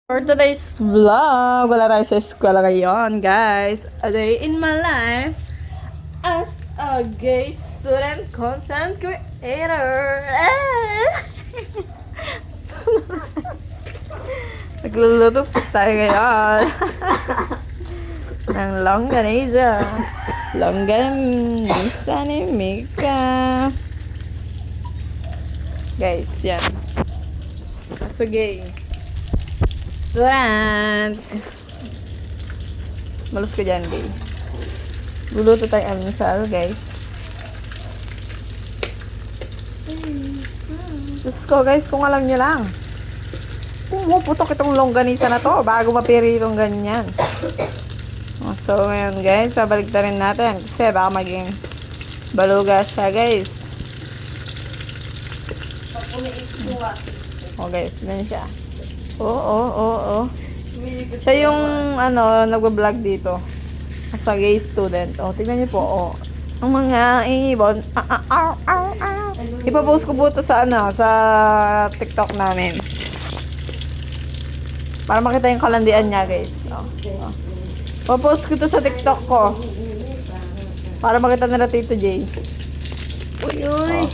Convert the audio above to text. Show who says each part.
Speaker 1: For today's vlog, wala tayo sa eskwela ngayon, guys. A day in my life as a gay student content creator. Nagluluto po tayo ngayon ng longganisa. Longganisa ni Mika. Guys, yan. As a gay student. Malas ka dyan, gay. Luluto tayo almusal, guys. Diyos ko, guys, kung alam nyo lang. Pumuputok itong longganisa na to bago mapiri itong ganyan. So, ngayon, guys, babalik na rin natin. Kasi baka maging baluga siya, guys. Oh, guys, ganyan siya. Oo. Siya yung, nagbablog dito. As a gay student. Oh, tignan niyo po, oh. Ang mga ibon. Ipapost ko po ito sa, sa TikTok namin. Para makita yung kalandian niya, guys. Oh. Papost ko ito sa TikTok ko. Para makita nila Tito J.
Speaker 2: Uy!